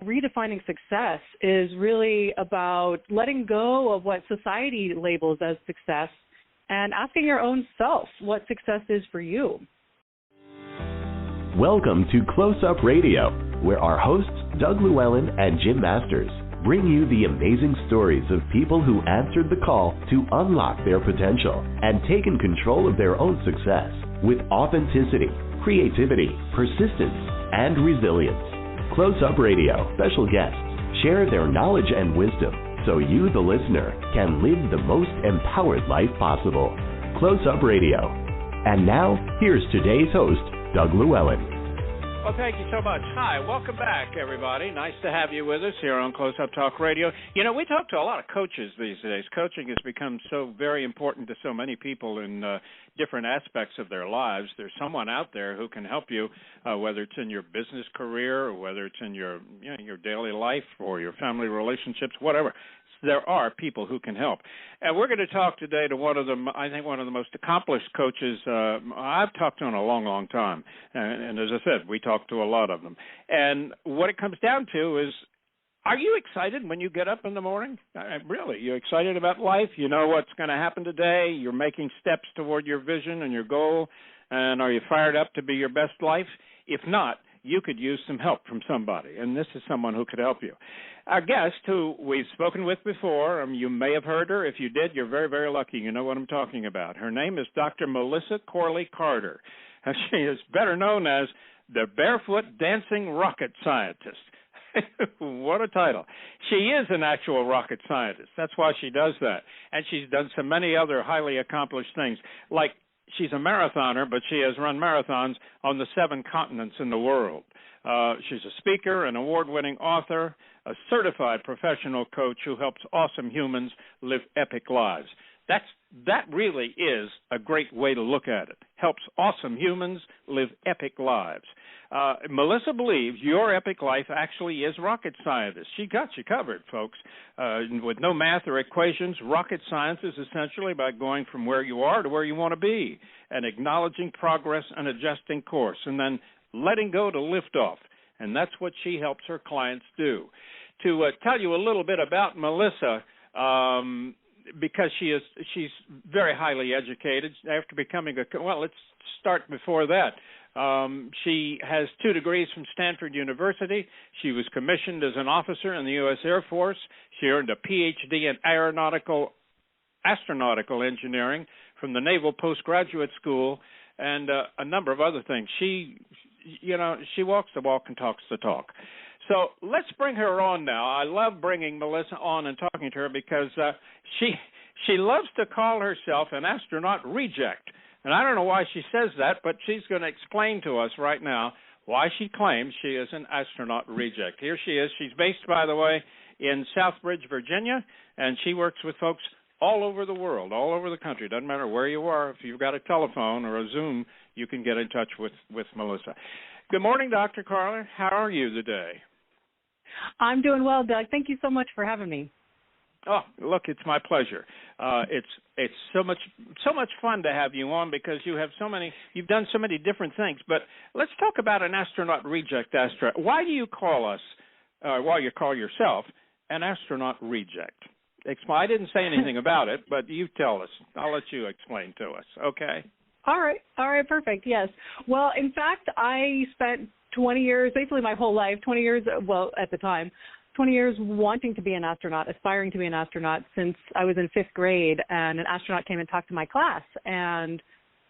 redefining success is really about letting go of what society labels as success and asking your own self what success is for you. Welcome to Close Up Radio, where our hosts, Doug Llewellyn and Jim Masters, bring you the amazing stories of people who answered the call to unlock their potential and taken control of their own success with authenticity, creativity, persistence, and resilience. Close Up Radio special guests share their knowledge and wisdom so you, the listener, can live the most empowered life possible. Close Up Radio. And now, here's today's host, Doug Llewellyn. Well, thank you so much. Hi, welcome back, everybody. Nice to have you with us here on Close Up Talk Radio. You know, we talk to a lot of coaches these days. Coaching has become so very important to so many people in different aspects of their lives. There's someone out there who can help you, whether it's in your business career or whether it's in your daily life or your family relationships, whatever. There are people who can help. And we're going to talk today to one of the most accomplished coaches I've talked to in a long, long time. And as I said, we talk to a lot of them. And what it comes down to is, are you excited when you get up in the morning? Really, you excited about life? You know what's going to happen today? You're making steps toward your vision and your goal. And are you fired up to be your best life? If not, you could use some help from somebody, and this is someone who could help you. Our guest, who we've spoken with before, you may have heard her. If you did, you're very, very lucky. You know what I'm talking about. Her name is Dr. Melissa Corley Carter. She is better known as the Barefoot Dancing Rocket Scientist. What a title. She is an actual rocket scientist. That's why she does that. And she's done so many other highly accomplished things, like she's a marathoner, but she has run marathons on the 7 continents in the world. She's a speaker, an award-winning author, a certified professional coach who helps awesome humans live epic lives. That really is a great way to look at it. Helps awesome humans live epic lives. Melissa believes your epic life actually is rocket science. She got you covered, folks. With no math or equations, rocket science is essentially about going from where you are to where you want to be and acknowledging progress and adjusting course and then letting go to lift off. And that's what she helps her clients do. To tell you a little bit about Melissa, because she's very highly educated. After becoming let's start before that. She has 2 degrees from Stanford University. She was commissioned as an officer in the U.S. Air Force. She earned a Ph.D. in astronautical engineering from the Naval Postgraduate School and a number of other things. She walks the walk and talks the talk. So let's bring her on now. I love bringing Melissa on and talking to her because she loves to call herself an astronaut reject. And I don't know why she says that, but she's going to explain to us right now why she claims she is an astronaut reject. Here she is. She's based, by the way, in Southbridge, Virginia, and she works with folks all over the world, all over the country. Doesn't matter where you are. If you've got a telephone or a Zoom, you can get in touch with Melissa. Good morning, Dr. Carter. How are you today? I'm doing well, Doug. Thank you so much for having me. Oh, look, it's my pleasure. It's so much fun to have you on because you've done so many different things. But let's talk about an astronaut reject. Why do you call yourself an astronaut reject? I didn't say anything about it, but you tell us. I'll let you explain to us, okay? All right, perfect, yes. Well, in fact, I spent 20 years, basically my whole life, 20 years, well, at the time, 20 years wanting to be an astronaut, aspiring to be an astronaut since I was in 5th grade, and an astronaut came and talked to my class. And,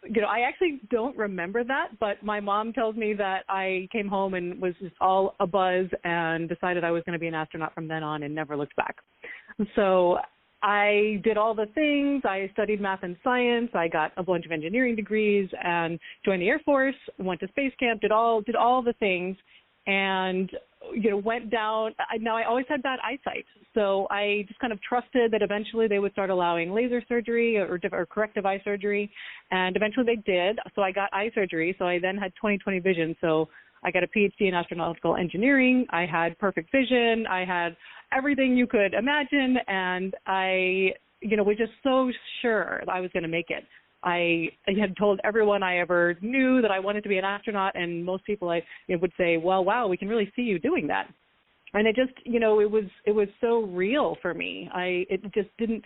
I actually don't remember that, but my mom tells me that I came home and was just all abuzz and decided I was going to be an astronaut from then on and never looked back. So I did all the things. I studied math and science. I got a bunch of engineering degrees and joined the Air Force, went to space camp, did all the things, and went down. Now, I always had bad eyesight, so I just kind of trusted that eventually they would start allowing laser surgery or corrective eye surgery, and eventually they did. So I got eye surgery, so I then had 20/20 vision. So I got a PhD in astronautical engineering. I had perfect vision. I had everything you could imagine, and I, was just so sure that I was going to make it. I had told everyone I ever knew that I wanted to be an astronaut, and most people would say, well, wow, we can really see you doing that. And it just, it was so real for me. It just didn't,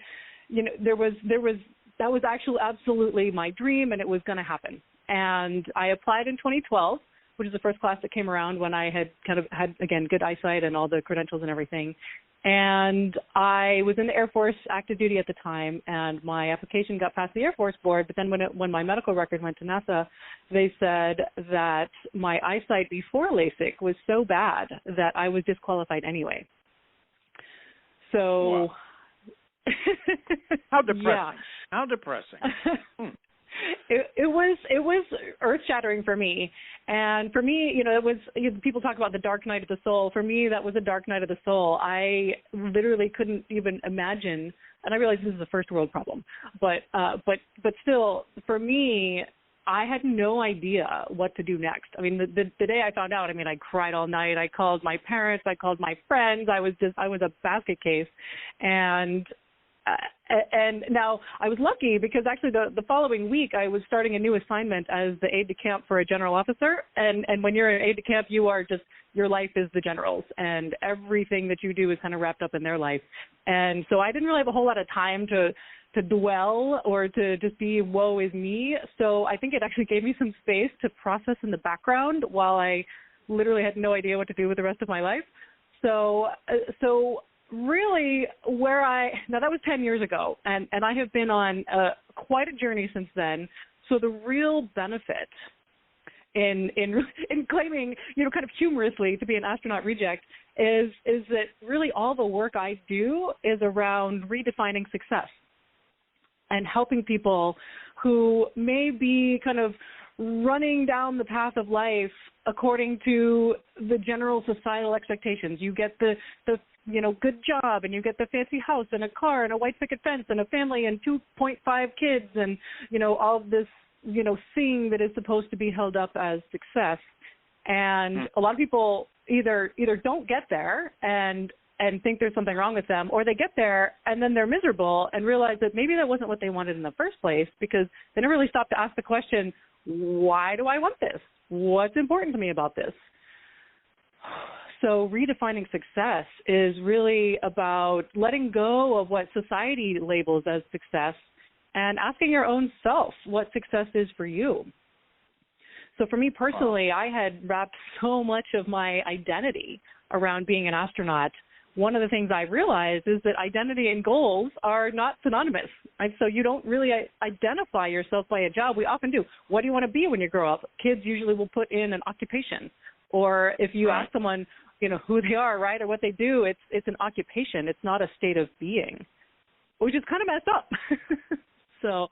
that was actually absolutely my dream, and it was going to happen. And I applied in 2012, which is the first class that came around when I had kind of had, again, good eyesight and all the credentials and everything. And I was in the Air Force active duty at the time, and my application got past the Air Force board. But then when my medical record went to NASA, they said that my eyesight before LASIK was so bad that I was disqualified anyway. So, wow. How depressing! Yeah. How depressing! It was earth-shattering for me. And for me, it was, people talk about the dark night of the soul. For me, that was a dark night of the soul. I literally couldn't even imagine, and I realize this is a first world problem, but still, for me, I had no idea what to do next. I mean, the day I found out, I cried all night. I called my parents. I called my friends. I was a basket case. And now I was lucky because actually the following week I was starting a new assignment as the aide de camp for a general officer. And when you're an aide de camp, your life is the general's, and everything that you do is kind of wrapped up in their life. And so I didn't really have a whole lot of time to dwell or to just be woe is me. So I think it actually gave me some space to process in the background while I literally had no idea what to do with the rest of my life. So really now that was 10 years ago, and I have been on quite a journey since then. So the real benefit in claiming, kind of humorously, to be an astronaut reject is that really all the work I do is around redefining success and helping people who may be kind of running down the path of life according to the general societal expectations. You get the good job, and you get the fancy house and a car and a white picket fence and a family and 2.5 kids and, all this, thing that is supposed to be held up as success. And a lot of people either don't get there and think there's something wrong with them, or they get there and then they're miserable and realize that maybe that wasn't what they wanted in the first place, because they never really stopped to ask the question, why do I want this? What's important to me about this? So redefining success is really about letting go of what society labels as success and asking your own self what success is for you. So for me personally, I had wrapped so much of my identity around being an astronaut. One of the things I realized is that identity and goals are not synonymous. And so you don't really identify yourself by a job. We often do. What do you want to be when you grow up? Kids usually will put in an occupation. Or if you ask someone, who they are, right, or what they do, it's an occupation. It's not a state of being, which is kind of messed up. So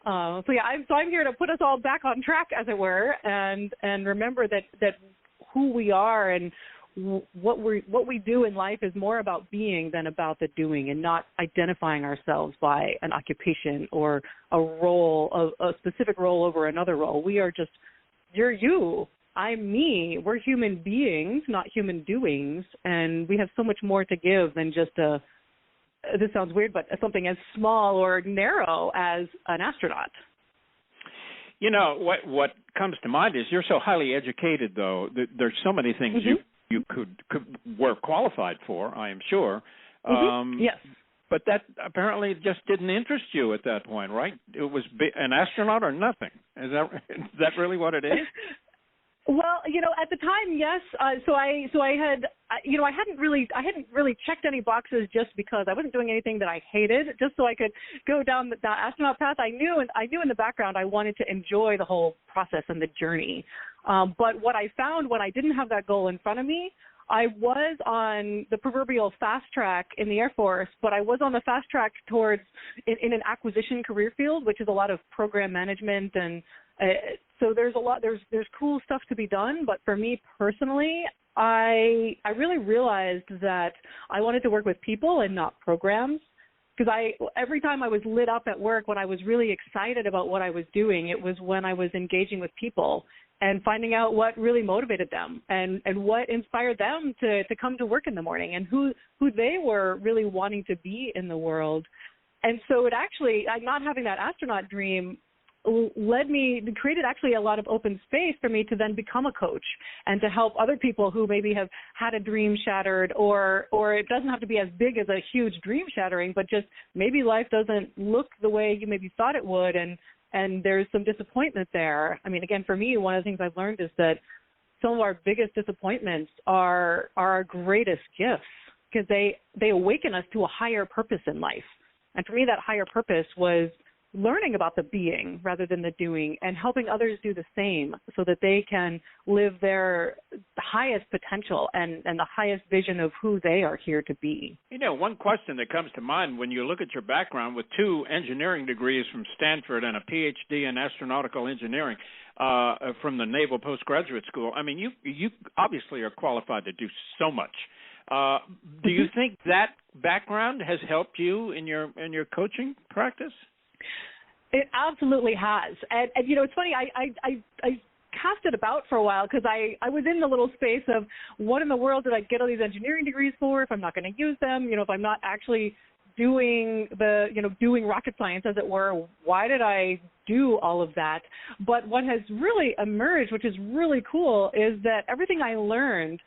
I'm here to put us all back on track, as it were, and remember that who we are and what we do in life is more about being than about the doing, and not identifying ourselves by an occupation or a specific role over another role. We are just, you're you. I'm me. We're human beings, not human doings, and we have so much more to give than just this sounds weird, but something as small or narrow as an astronaut. What comes to mind is you're so highly educated, though. There's so many things you were qualified for, I am sure. Yes. But that apparently just didn't interest you at that point, right? It was an astronaut or nothing. Is that really what it is? Well, at the time, yes. So I hadn't really checked any boxes just because I wasn't doing anything that I hated, just so I could go down the astronaut path. I knew in the background I wanted to enjoy the whole process and the journey. But what I found when I didn't have that goal in front of me, I was on the proverbial fast track in the Air Force, but I was on the fast track towards in an acquisition career field, which is a lot of program management, and so there's cool stuff to be done. But for me personally, I really realized that I wanted to work with people and not programs, because every time I was lit up at work, when I was really excited about what I was doing, it was when I was engaging with people and finding out what really motivated them and what inspired them to come to work in the morning, and who they were really wanting to be in the world. And so it actually, not having that astronaut dream created actually a lot of open space for me to then become a coach and to help other people who maybe have had a dream shattered, or it doesn't have to be as big as a huge dream shattering, but just maybe life doesn't look the way you maybe thought it would, and there's some disappointment there. I mean, again, for me, one of the things I've learned is that some of our biggest disappointments are our greatest gifts, because they awaken us to a higher purpose in life. And for me, that higher purpose was learning about the being rather than the doing, and helping others do the same so that they can live their highest potential and the highest vision of who they are here to be. You know, one question that comes to mind when you look at your background with 2 engineering degrees from Stanford and a PhD in astronautical engineering from the Naval Postgraduate School, I mean, you obviously are qualified to do so much. Do you think that background has helped you in your coaching practice? It absolutely has. And you know, it's funny, I cast it about for a while because I was in the little space of what in the world did I get all these engineering degrees for if I'm not going to use them, you know, if I'm not actually doing rocket science, as it were, why did I do all of that? But what has really emerged, which is really cool, is that everything I learned,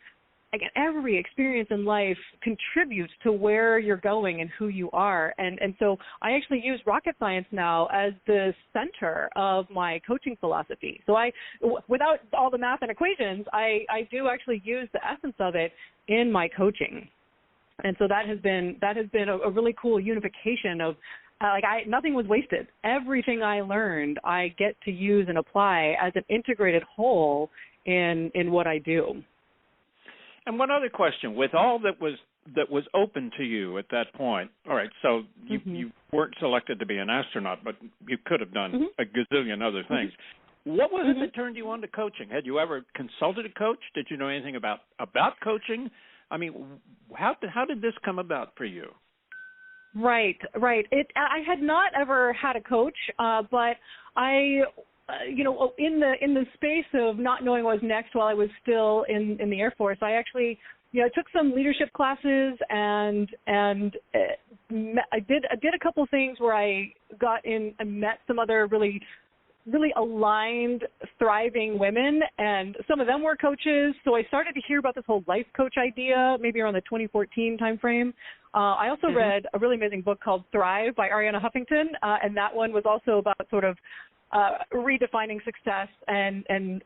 again, every experience in life contributes to where you're going and who you are. And so I actually use rocket science now as the center of my coaching philosophy. So without all the math and equations, I do actually use the essence of it in my coaching. And so that has been a really cool unification of nothing was wasted. Everything I learned, I get to use and apply as an integrated whole in what I do. And one other question: with all that was open to you at that point, all right, so you weren't selected to be an astronaut, but you could have done a gazillion other things. What was it that turned you on to coaching? Had you ever consulted a coach? Did you know anything about coaching? I mean, how did this come about for you? Right. I had not ever had a coach, but I. In the space of not knowing what was next while I was still in the Air Force, I actually, took some leadership classes and I did a couple things where I got in and met some other really aligned, thriving women, and some of them were coaches. So I started to hear about this whole life coach idea, maybe around the 2014 timeframe. I also read a really amazing book called Thrive by Arianna Huffington, and that one was also about sort of redefining success and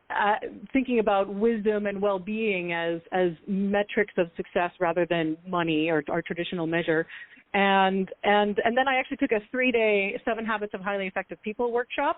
thinking about wisdom and well-being as metrics of success rather than money or our traditional measure. And then I actually took a 3-day 7 Habits of Highly Effective People workshop.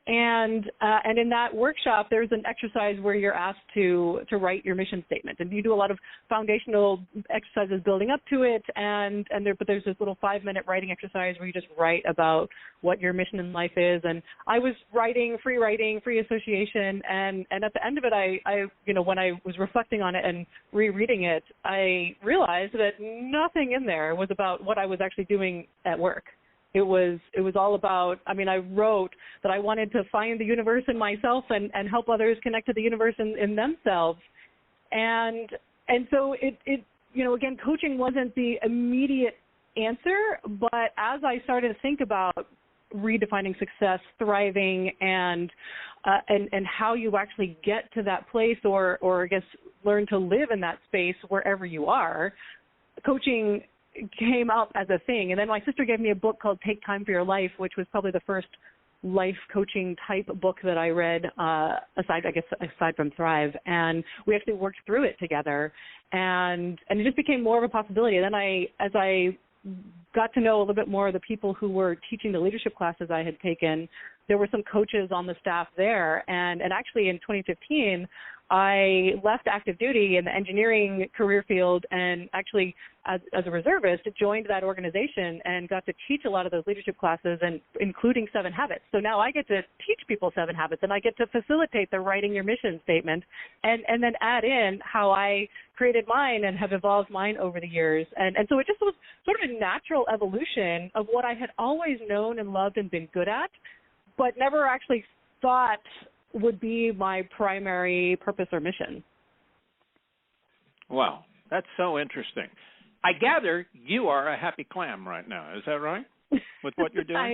And in that workshop, there's an exercise where you're asked to write your mission statement, and you do a lot of foundational exercises building up to it. But there's this little 5-minute writing exercise where you just write about what your mission in life is. And I was writing, free association, and at the end of it, I when I was reflecting on it and rereading it, I realized that nothing in there was about what I was actually doing at work. It was all about, I wrote that I wanted to find the universe in myself and help others connect to the universe in themselves. And so it again, coaching wasn't the immediate answer, but as I started to think about redefining success, thriving, and how you actually get to that place or I guess learn to live in that space wherever you are, coaching came up as a thing. And then my sister gave me a book called Take Time for Your Life, which was probably the first life coaching type book that I read, aside from Thrive. And we actually worked through it together, and it just became more of a possibility. And then as I got to know a little bit more of the people who were teaching the leadership classes I had taken, there were some coaches on the staff there. And actually in 2015, I left active duty in the engineering career field and actually as a reservist joined that organization and got to teach a lot of those leadership classes, and including 7 Habits. So now I get to teach people 7 Habits, and I get to facilitate the writing your mission statement and then add in how I created mine and have evolved mine over the years. And so it just was sort of a natural evolution of what I had always known and loved and been good at, but never actually thought would be my primary purpose or mission. Wow, that's so interesting. I gather you are a happy clam right now. Is that right? with what you're doing? I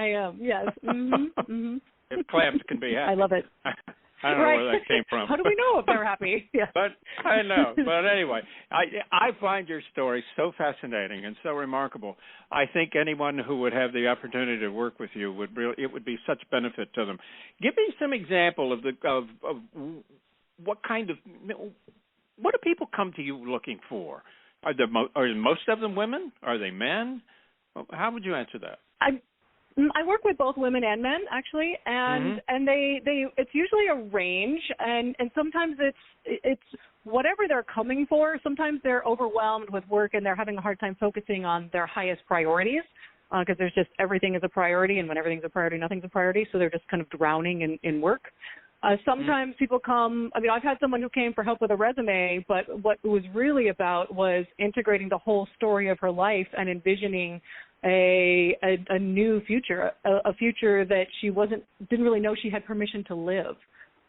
am. Yes. Mm-hmm. Mm-hmm. If clams can be happy. I love it. I don't know where that came from. How do we know if they're happy? Yeah. But I know. But anyway, I find your story so fascinating and so remarkable. I think anyone who would have the opportunity to work with you it would be such benefit to them. Give me some example of what do people come to you looking for? Are most of them women? Are they men? How would you answer that? I work with both women and men, actually, and they it's usually a range, and sometimes it's whatever they're coming for. Sometimes they're overwhelmed with work and they're having a hard time focusing on their highest priorities because there's just everything is a priority, and when everything's a priority, nothing's a priority, so they're just kind of drowning in work. Sometimes people come, I've had someone who came for help with a resume, but what it was really about was integrating the whole story of her life and envisioning a new future, a future that she didn't really know she had permission to live.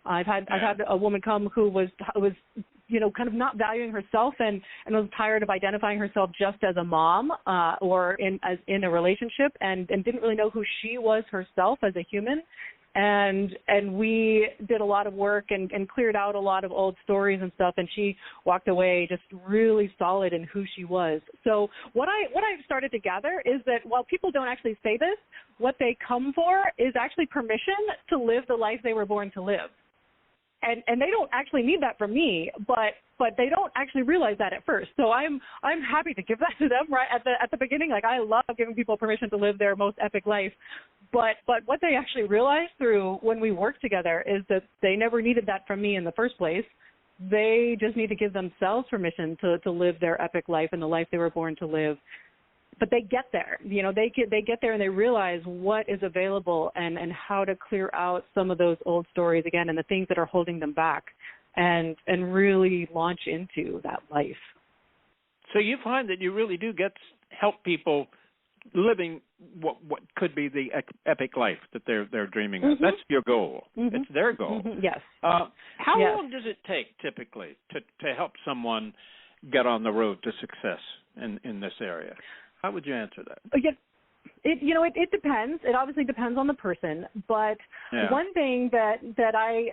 I've had a woman come who was kind of not valuing herself and was tired of identifying herself just as a mom or in a relationship and didn't really know who she was herself as a human. And we did a lot of work and cleared out a lot of old stories and stuff, and she walked away just really solid in who she was. So what I've started to gather is that while people don't actually say this, what they come for is actually permission to live the life they were born to live. And they don't actually need that from me, but they don't actually realize that at first. So I'm happy to give that to them right at the beginning. Like, I love giving people permission to live their most epic life. But what they actually realize through when we work together is that they never needed that from me in the first place. They just need to give themselves permission to live their epic life and the life they were born to live. But they get there, they get there and they realize what is available and how to clear out some of those old stories again and the things that are holding them back and really launch into that life. So you find that you really do help people living what could be the epic life that they're dreaming of. That's your goal. It's their goal. Yes. How long does it take typically to help someone get on the road to success in this area? How would you answer that? It depends. It obviously depends on the person. But one thing that I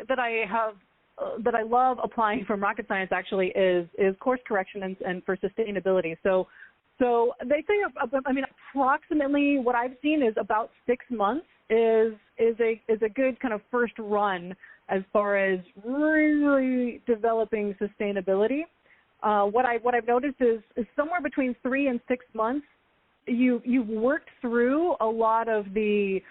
love applying from rocket science actually is course correction and for sustainability. So they say, approximately what I've seen is about 6 months is a good kind of first run as far as really developing sustainability. What I've noticed is somewhere between 3 and 6 months, you've worked through a lot of the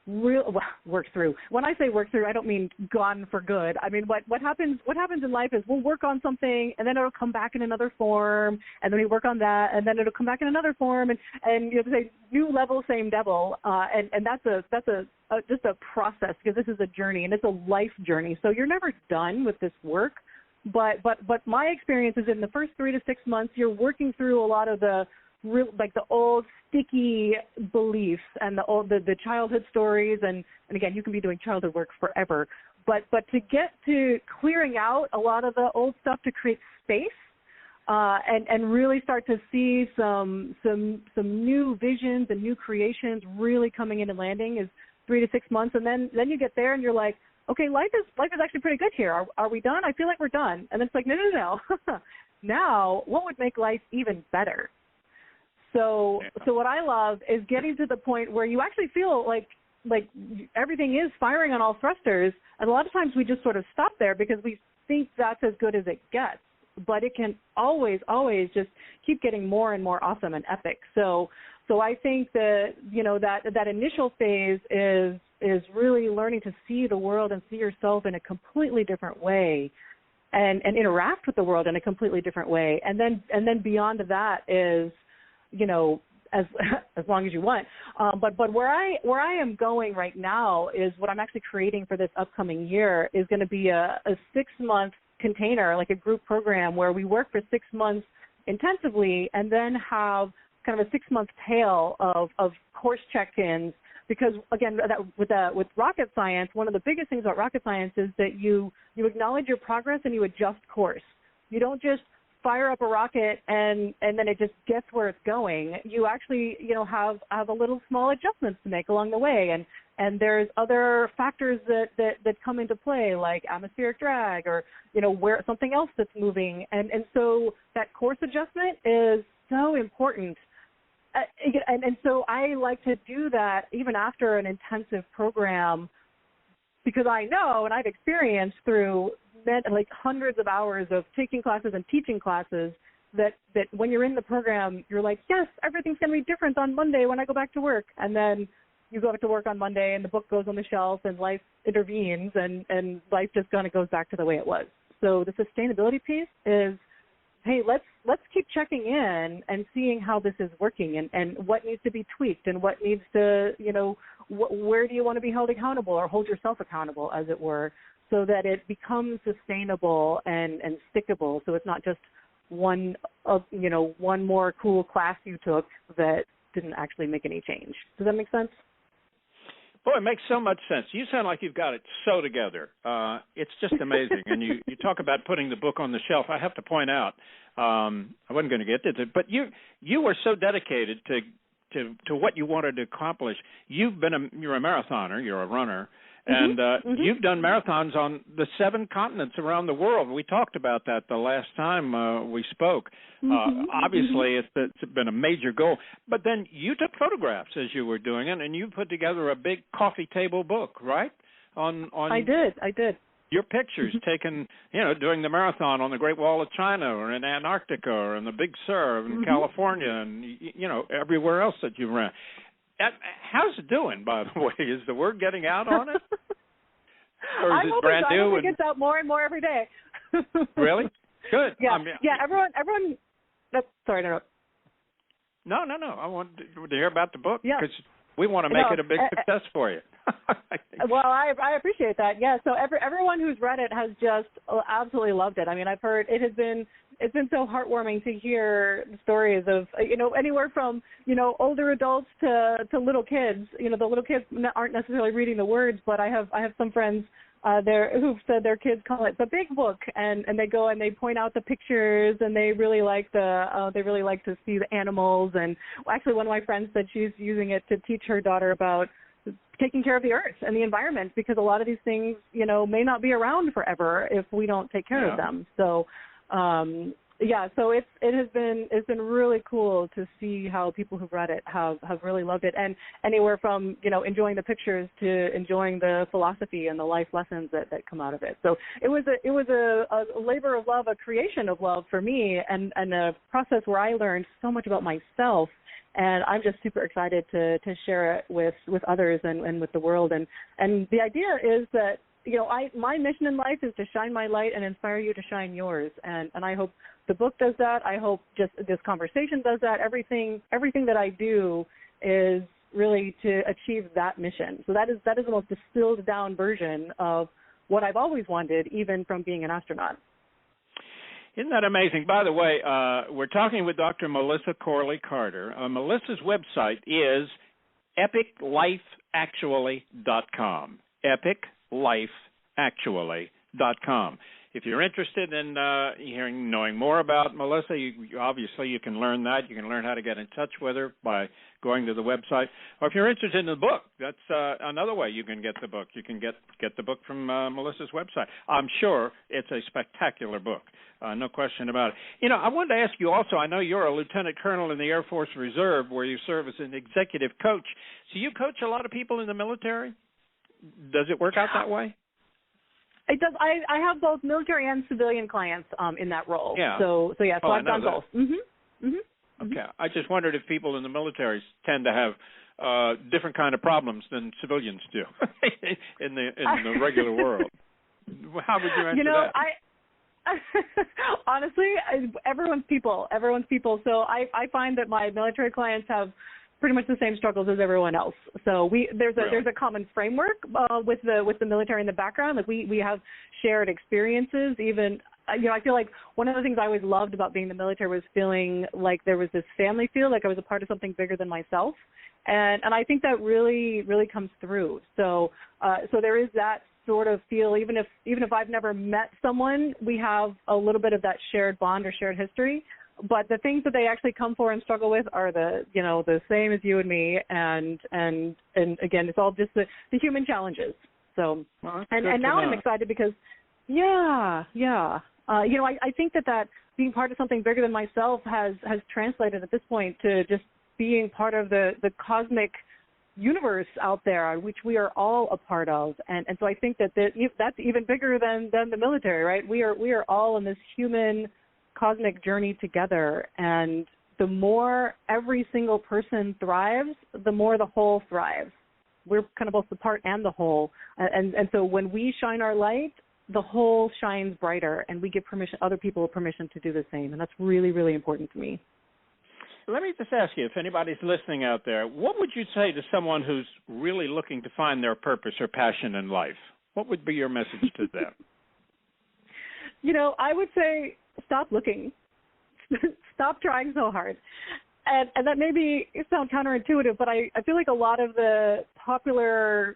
work through. When I say work through, I don't mean gone for good. I mean what happens in life is we'll work on something and then it'll come back in another form, and then we work on that and then it'll come back in another form, and you have to say new level, same devil, and that's just a process, because this is a journey and it's a life journey. So you're never done with this work. But my experience is in the first 3 to 6 months, you're working through a lot of the old sticky beliefs and the childhood stories, and again, you can be doing childhood work forever. But to get to clearing out a lot of the old stuff to create space and really start to see some new visions and new creations really coming in and landing is 3 to 6 months, and then you get there and you're like, okay, life is actually pretty good here. Are we done? I feel like we're done. And it's like, no. Now, what would make life even better? So what I love is getting to the point where you actually feel like everything is firing on all thrusters. And a lot of times we just sort of stop there because we think that's as good as it gets. But it can always just keep getting more and more awesome and epic. So I think that, that initial phase is really learning to see the world and see yourself in a completely different way and interact with the world in a completely different way. And then beyond that is, as long as you want. But where I am going right now is what I'm actually creating for this upcoming year is going to be a 6-month container, like a group program where we work for 6 months intensively and then have kind of a 6-month tail of course check-ins. Because again, with rocket science, one of the biggest things about rocket science is that you acknowledge your progress and you adjust course. You don't just fire up a rocket and then it just gets where it's going. You actually, have a little small adjustments to make along the way, and there's other factors that come into play, like atmospheric drag or where something else that's moving, and so that course adjustment is so important. And so I like to do that even after an intensive program, because I know and I've experienced through like hundreds of hours of taking classes and teaching classes that when you're in the program, you're like, yes, everything's going to be different on Monday when I go back to work. And then you go back to work on Monday and the book goes on the shelf and life intervenes and life just kind of goes back to the way it was. So the sustainability piece is, hey, let's keep checking in and seeing how this is working and what needs to be tweaked and what needs to, where do you want to be held accountable or hold yourself accountable, as it were, so that it becomes sustainable and stickable. So it's not just one more cool class you took that didn't actually make any change. Does that make sense? Boy, it makes so much sense. You sound like you've got it so together. It's just amazing. And you talk about putting the book on the shelf. I have to point out, I wasn't going to get to it, but you were so dedicated to what you wanted to accomplish. You're a marathoner. You're a runner. And you've done marathons on the 7 continents around the world. We talked about that the last time we spoke. Obviously, it's been a major goal. But then you took photographs as you were doing it, and you put together a big coffee table book, right? I did. Your pictures taken, during the marathon on the Great Wall of China or in Antarctica or in the Big Sur in California and, everywhere else that you ran. How's it doing, by the way? Is the word getting out on it? Or is it brand new? I think it's out more and more every day. Really? Good. Yeah. Everyone. Sorry to interrupt. No. I want to hear about the book because we want to make it a big success for you. Well, I appreciate that. Yeah. So everyone who's read it has just absolutely loved it. I mean, I've heard it's been so heartwarming to hear the stories of, anywhere from, older adults to little kids. The little kids aren't necessarily reading the words, but I have some friends there who've said their kids call it the big book, and they go and they point out the pictures, and they really like to see the animals. And actually, one of my friends said she's using it to teach her daughter about taking care of the earth and the environment, because a lot of these things, may not be around forever if we don't take care of them. So. So it's been really cool to see how people who've read it have really loved it, and anywhere from enjoying the pictures to enjoying the philosophy and the life lessons that come out of it. So it was a labor of love, a creation of love for me, and a process where I learned so much about myself. And I'm just super excited to share it with others and with the world. And the idea is that my mission in life is to shine my light and inspire you to shine yours. And I hope the book does that. I hope just this conversation does that. Everything that I do is really to achieve that mission. So that is the most distilled down version of what I've always wanted, even from being an astronaut. Isn't that amazing? By the way, we're talking with Dr. Melissa Corley Carter. Melissa's website is epiclifeactually.com. epiclifeactually.com. If you're interested in knowing more about Melissa, you can learn that. You can learn how to get in touch with her by going to the website. Or if you're interested in the book, that's another way you can get the book. You can get the book from Melissa's website. I'm sure it's a spectacular book, no question about it. I wanted to ask you also, I know you're a lieutenant colonel in the Air Force Reserve where you serve as an executive coach. So you coach a lot of people in the military? Does it work out that way? It does. I have both military and civilian clients in that role. Yeah. So I've done both. Okay. I just wondered if people in the military tend to have different kind of problems than civilians do in the regular world. How would you answer that? Honestly, everyone's people. So I find that my military clients have pretty much the same struggles as everyone else. So there's a common framework with the military in the background. Like we have shared experiences. Even I feel like one of the things I always loved about being in the military was feeling like there was this family feel, like I was a part of something bigger than myself. And I think that really, really comes through. So there is that sort of feel, even if I've never met someone, we have a little bit of that shared bond or shared history. But the things that they actually come for and struggle with are the same as you and me, and again, it's all just the human challenges. So, and now I'm excited because, I think that being part of something bigger than myself has translated at this point to just being part of the cosmic universe out there, which we are all a part of, and so I think that's even bigger than the military, right? We are all in this human cosmic journey together, and the more every single person thrives, the more the whole thrives. We're kind of both the part and the whole, and so when we shine our light, the whole shines brighter, and we give other people permission to do the same, and that's really, really important to me. Let me just ask you, if anybody's listening out there, what would you say to someone who's really looking to find their purpose or passion in life? What would be your message to them? I would say stop looking. Stop trying so hard. And that maybe sound counterintuitive, but I feel like a lot of the popular,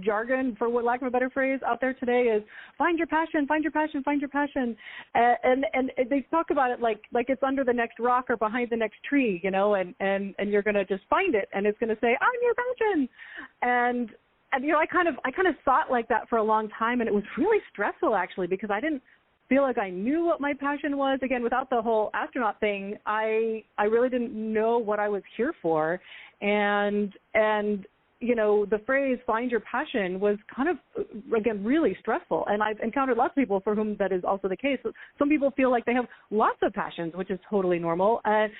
jargon, for lack of a better phrase, out there today is find your passion, find your passion, find your passion. And they talk about it like it's under the next rock or behind the next tree, and you're going to just find it, and it's going to say, I'm your passion. And I kind of thought like that for a long time, and it was really stressful, actually, because I didn't feel like I knew what my passion was. Again, without the whole astronaut thing, I really didn't know what I was here for. And the phrase find your passion was kind of, again, really stressful. And I've encountered lots of people for whom that is also the case. Some people feel like they have lots of passions, which is totally normal. And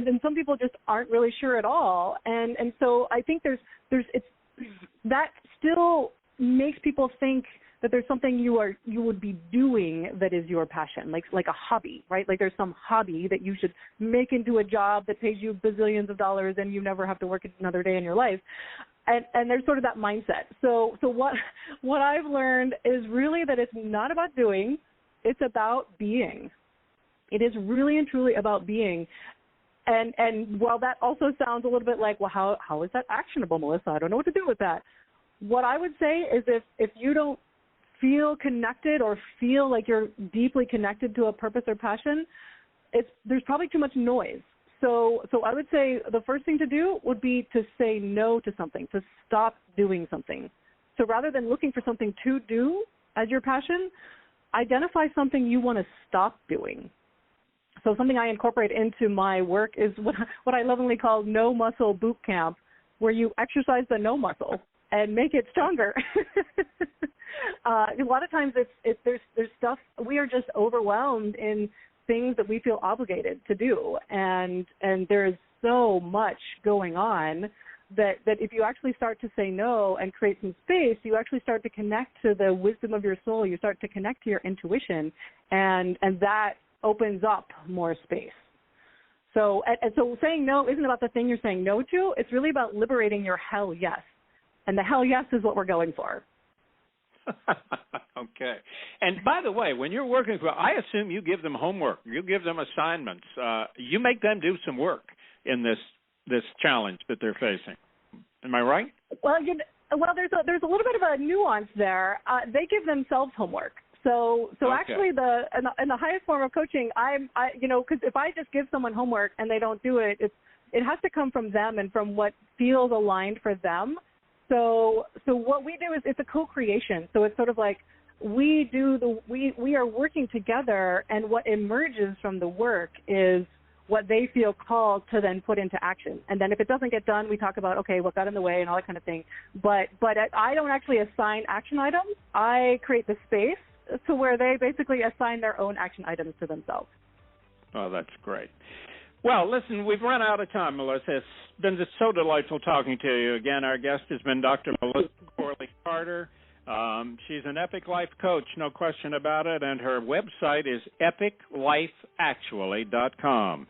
then some people just aren't really sure at all. And so I think that still makes people think that there's something you would be doing that is your passion, like a hobby, right? Like there's some hobby that you should make into a job that pays you bazillions of dollars and you never have to work another day in your life. And there's sort of that mindset. So what I've learned is really that it's not about doing, it's about being. It is really and truly about being. And while that also sounds a little bit like, well, how is that actionable, Melissa? I don't know what to do with that. What I would say is if you don't feel connected or feel like you're deeply connected to a purpose or passion, there's probably too much noise. So I would say the first thing to do would be to say no to something, to stop doing something. So rather than looking for something to do as your passion, identify something you want to stop doing. So something I incorporate into my work is what I lovingly call no muscle boot camp, where you exercise the no muscle and make it stronger. A lot of times there's stuff, we are just overwhelmed in things that we feel obligated to do, and there's so much going on that if you actually start to say no and create some space, you actually start to connect to the wisdom of your soul. You start to connect to your intuition, and that opens up more space. So saying no isn't about the thing you're saying no to. It's really about liberating your hell yes. And the hell yes is what we're going for. Okay. And by the way, when you're working I assume you give them homework. You give them assignments. You make them do some work in this challenge that they're facing. Am I right? Well, there's a little bit of a nuance there. They give themselves homework. So okay. Actually, in the highest form of coaching, because if I just give someone homework and they don't do it, it has to come from them and from what feels aligned for them. So what we do is it's a co-creation. So it's sort of like we are working together, and what emerges from the work is what they feel called to then put into action. And then if it doesn't get done, we talk about, okay, what got in the way and all that kind of thing. But I don't actually assign action items. I create the space to where they basically assign their own action items to themselves. Oh, that's great. Well, listen, we've run out of time, Melissa. It's been just so delightful talking to you. Again, our guest has been Dr. Melissa Corley-Carter. She's an Epic Life coach, no question about it, and her website is epiclifeactually.com.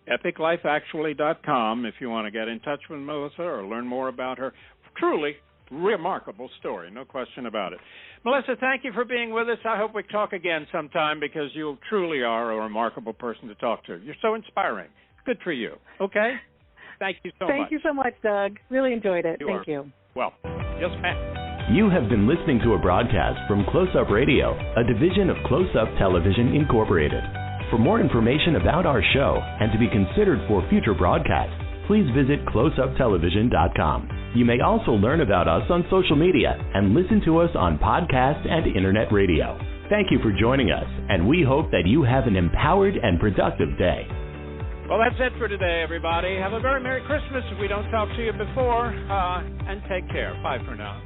epiclifeactually.com if you want to get in touch with Melissa or learn more about her truly remarkable story, no question about it. Melissa, thank you for being with us. I hope we talk again sometime because you truly are a remarkable person to talk to. You're so inspiring. Good for you. Okay? Thank you so much. Thank you so much, Doug. Really enjoyed it. Thank you. Well, yes, ma'am. You have been listening to a broadcast from Close Up Radio, a division of Close Up Television Incorporated. For more information about our show and to be considered for future broadcasts, please visit closeuptelevision.com. You may also learn about us on social media and listen to us on podcast and internet radio. Thank you for joining us, and we hope that you have an empowered and productive day. Well, that's it for today, everybody. Have a very Merry Christmas if we don't talk to you before, and take care. Bye for now.